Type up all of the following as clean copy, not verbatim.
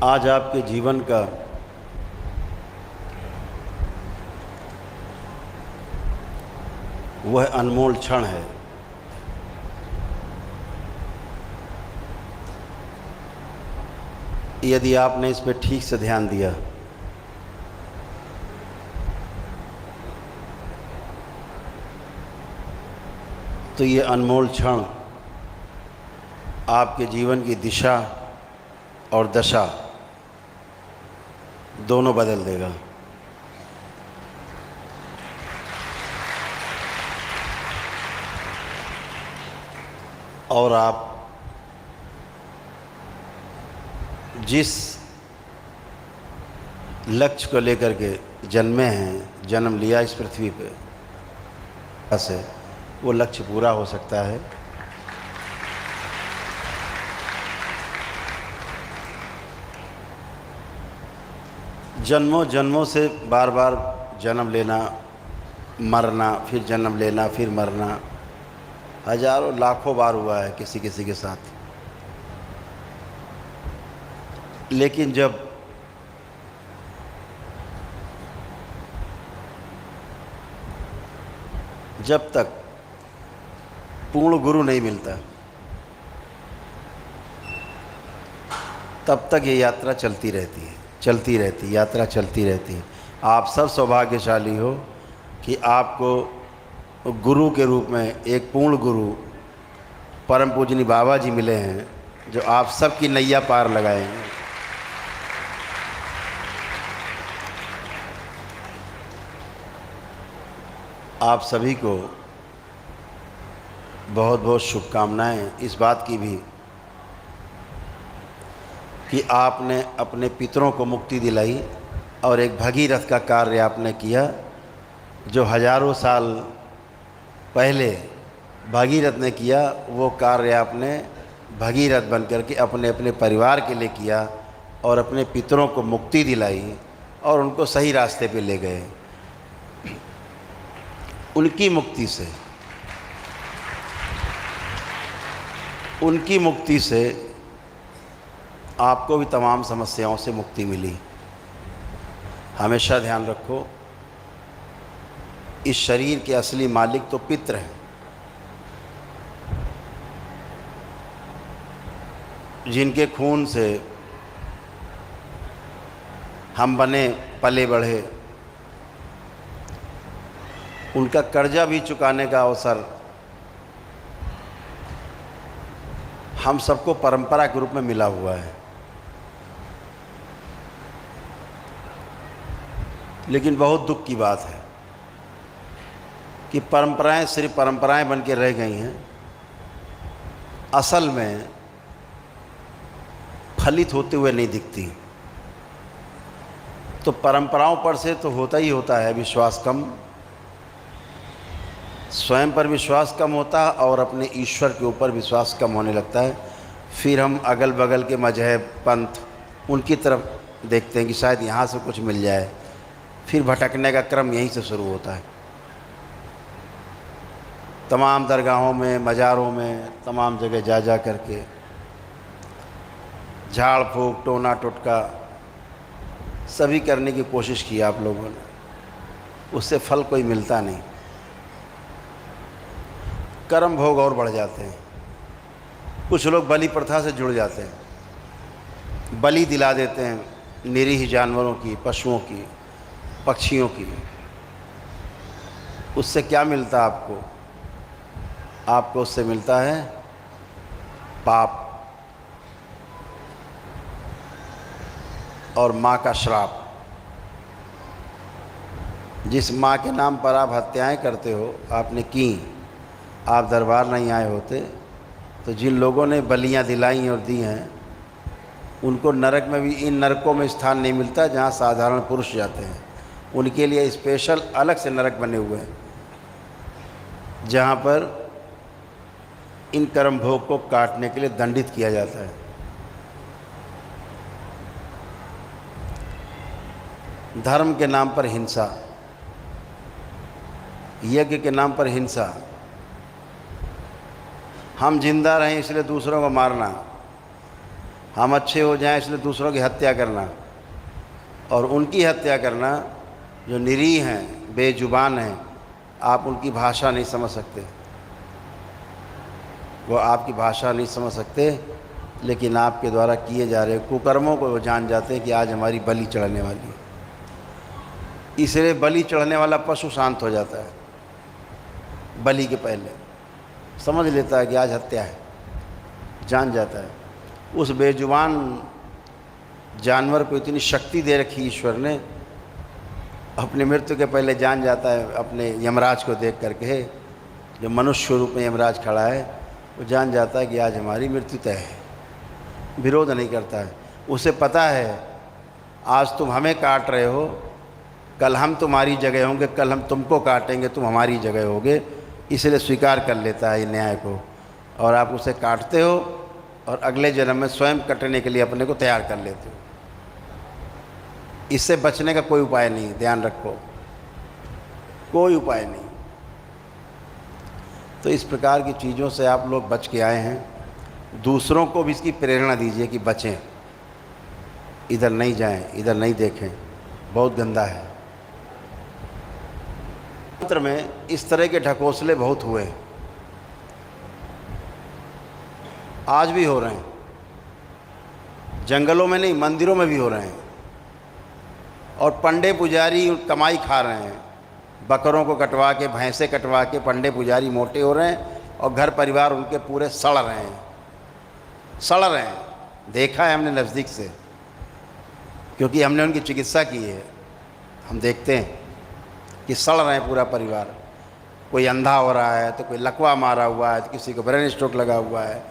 आज आपके जीवन का वह अनमोल क्षण है यदि आपने इस पर ठीक से ध्यान दिया तो ये अनमोल क्षण आपके जीवन की दिशा और दशा दोनों बदल देगा। और आप जिस लक्ष्य को लेकर के जन्मे हैं, जन्म लिया इस पृथ्वी पे, से वो लक्ष्य पूरा हो सकता है। जन्मों जन्मों से बार बार जन्म लेना, मरना, फिर जन्म लेना, फिर मरना, हजारों लाखों बार हुआ है किसी किसी के साथ। लेकिन जब तक पूर्ण गुरु नहीं मिलता तब तक ये यात्रा चलती रहती है, यात्रा चलती रहती है। आप सब सौभाग्यशाली हो कि आपको गुरु के रूप में एक पूर्ण गुरु परम पूजनीय बाबा जी मिले हैं, जो आप सबकी नैया पार लगाएंगे। आप सभी को बहुत बहुत शुभकामनाएं इस बात की भी कि आपने अपने पितरों को मुक्ति दिलाई और एक भगीरथ का कार्य आपने किया, जो हजारों साल पहले भगीरथ ने किया। वो कार्य आपने भगीरथ बन करके अपने अपने परिवार के लिए किया और अपने पितरों को मुक्ति दिलाई और उनको सही रास्ते पे ले गए। उनकी मुक्ति से आपको भी तमाम समस्याओं से मुक्ति मिली। हमेशा ध्यान रखो, इस शरीर के असली मालिक तो पितृ हैं, जिनके खून से हम बने पले बढ़े। उनका कर्जा भी चुकाने का अवसर हम सबको परंपरा के रूप में मिला हुआ है। लेकिन बहुत दुख की बात है कि परंपराएं सिर्फ परंपराएं बन के रह गई हैं, असल में फलित होते हुए नहीं दिखती। तो परंपराओं पर से तो होता ही होता है विश्वास कम, स्वयं पर विश्वास कम होता है और अपने ईश्वर के ऊपर विश्वास कम होने लगता है। फिर हम अगल बगल के मजहब, पंथ, उनकी तरफ देखते हैं कि शायद यहाँ से कुछ मिल जाए। फिर भटकने का क्रम यहीं से शुरू होता है। तमाम दरगाहों में, मज़ारों में, तमाम जगह जा जा करके झाड़ फूँक, टोना टोटका सभी करने की कोशिश की आप लोगों ने, उससे फल कोई मिलता नहीं। कर्म भोग और बढ़ जाते हैं। कुछ लोग बलि प्रथा से जुड़ जाते हैं, बलि दिला देते हैं निरीह जानवरों की, पशुओं की, पक्षियों की। उससे क्या मिलता है आपको? आपको उससे मिलता है पाप और माँ का श्राप। जिस माँ के नाम पर आप हत्याएं करते हो, आपने की, आप दरबार नहीं आए होते तो जिन लोगों ने बलियां दिलाई और दी हैं, उनको नरक में भी, इन नरकों में स्थान नहीं मिलता जहाँ साधारण पुरुष जाते हैं। उनके लिए स्पेशल अलग से नरक बने हुए हैं, जहाँ पर इन कर्म भोग को काटने के लिए दंडित किया जाता है। धर्म के नाम पर हिंसा, यज्ञ के नाम पर हिंसा, हम जिंदा रहें इसलिए दूसरों को मारना, हम अच्छे हो जाएं इसलिए दूसरों की हत्या करना और उनकी हत्या करना जो निरीह हैं, बेजुबान हैं, आप उनकी भाषा नहीं समझ सकते, वो आपकी भाषा नहीं समझ सकते, लेकिन आपके द्वारा किए जा रहे कुकर्मों को वो जान जाते हैं कि आज हमारी बलि चढ़ने वाली है। इसलिए बलि चढ़ने वाला पशु शांत हो जाता है, बलि के पहले समझ लेता है कि आज हत्या है, जान जाता है। उस बेजुबान जानवर को इतनी शक्ति दे रखी ईश्वर ने, अपनी मृत्यु के पहले जान जाता है, अपने यमराज को देख करके, जो मनुष्य रूप में यमराज खड़ा है, वो जान जाता है कि आज हमारी मृत्यु तय है, विरोध नहीं करता है। उसे पता है आज तुम हमें काट रहे हो, कल हम तुम्हारी जगह होंगे, कल हम तुमको काटेंगे, तुम हमारी जगह होगे, इसलिए स्वीकार कर लेता है न्याय को। और आप उसे काटते हो और अगले जन्म में स्वयं कटने के लिए अपने को तैयार कर लेते हो। इससे बचने का कोई उपाय नहीं, ध्यान रखो, कोई उपाय नहीं। तो इस प्रकार की चीज़ों से आप लोग बच के आए हैं, दूसरों को भी इसकी प्रेरणा दीजिए कि बचें, इधर नहीं जाएं, इधर नहीं देखें, बहुत गंदा है। तंत्र में इस तरह के ढकोसले बहुत हुए, आज भी हो रहे हैं, जंगलों में नहीं, मंदिरों में भी हो रहे हैं। और पंडे पुजारी कमाई खा रहे हैं, बकरों को कटवा के, भैंसे कटवा के पंडे पुजारी मोटे हो रहे हैं और घर परिवार उनके पूरे सड़ रहे हैं, सड़ रहे हैं। देखा है हमने नज़दीक से, क्योंकि हमने उनकी चिकित्सा की है। हम देखते हैं कि सड़ रहे हैं पूरा परिवार, कोई अंधा हो रहा है तो कोई लकवा मारा हुआ है, तो किसी को ब्रेन स्ट्रोक लगा हुआ है,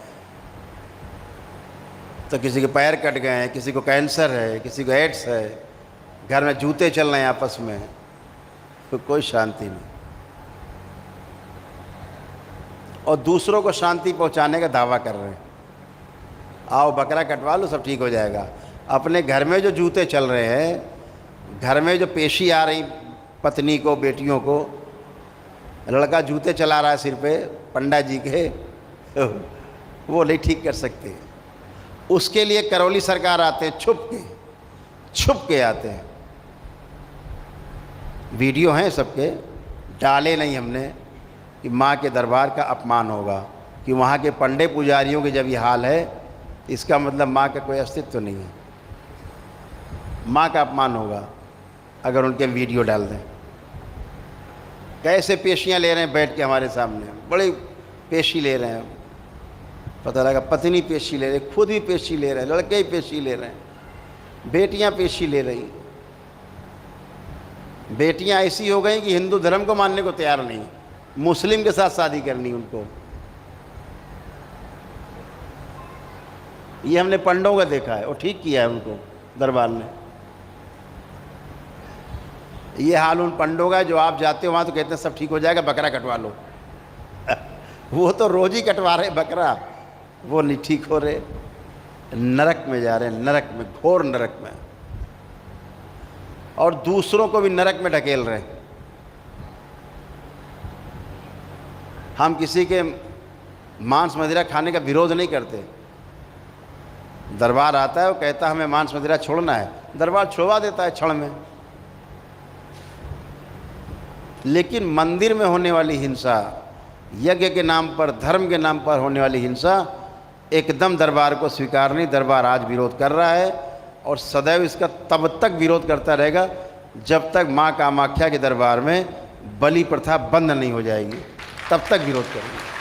तो किसी के पैर कट गए हैं, किसी को कैंसर है, किसी को एड्स है, घर में जूते चल रहे हैं आपस में, तो कोई शांति नहीं। और दूसरों को शांति पहुंचाने का दावा कर रहे हैं, आओ बकरा कटवा लो सब ठीक हो जाएगा। अपने घर में जो जूते चल रहे हैं, घर में जो पेशी आ रही पत्नी को, बेटियों को, लड़का जूते चला रहा है सिर पे पंडा जी के, वो नहीं ठीक कर सकते। उसके लिए करौली सरकार आते हैं, छुप के आते हैं। वीडियो हैं सबके, डाले नहीं हमने कि माँ के दरबार का अपमान होगा, कि वहाँ के पंडे पुजारियों के जब ये हाल है, इसका मतलब माँ का कोई अस्तित्व नहीं है, माँ का अपमान होगा अगर उनके वीडियो डाल दें। कैसे पेशियाँ ले रहे हैं बैठ के हमारे सामने, बड़ी पेशी ले रहे हैं, पता लगा पत्नी पेशी ले रही, खुद भी पेशी ले रहे हैं, लड़के ही पेशी ले रहे हैं, बेटियां पेशी ले रही। बेटियां ऐसी हो गई कि हिंदू धर्म को मानने को तैयार नहीं, मुस्लिम के साथ शादी करनी उनको। ये हमने पंडों का देखा है, और ठीक किया है उनको दरबार ने। ये हाल उन पंडों का, जो आप जाते हो वहाँ तो कहते हैं सब ठीक हो जाएगा, बकरा कटवा लो। वो तो रोज ही कटवा रहे बकरा, वो नहीं ठीक हो रहे, नरक में जा रहे हैं, नरक में, घोर नरक में, और दूसरों को भी नरक में ढकेल रहे हैं। हम किसी के मांस मदिरा खाने का विरोध नहीं करते। दरबार आता है, वो कहता है हमें मांस मदिरा छोड़ना है, दरबार छुड़वा देता है क्षण में। लेकिन मंदिर में होने वाली हिंसा, यज्ञ के नाम पर, धर्म के नाम पर होने वाली हिंसा, एकदम दरबार को स्वीकार नहीं। दरबार आज विरोध कर रहा है और सदैव इसका तब तक विरोध करता रहेगा जब तक माँ कामाख्या के दरबार में बलि प्रथा बंद नहीं हो जाएगी, तब तक विरोध करेंगे।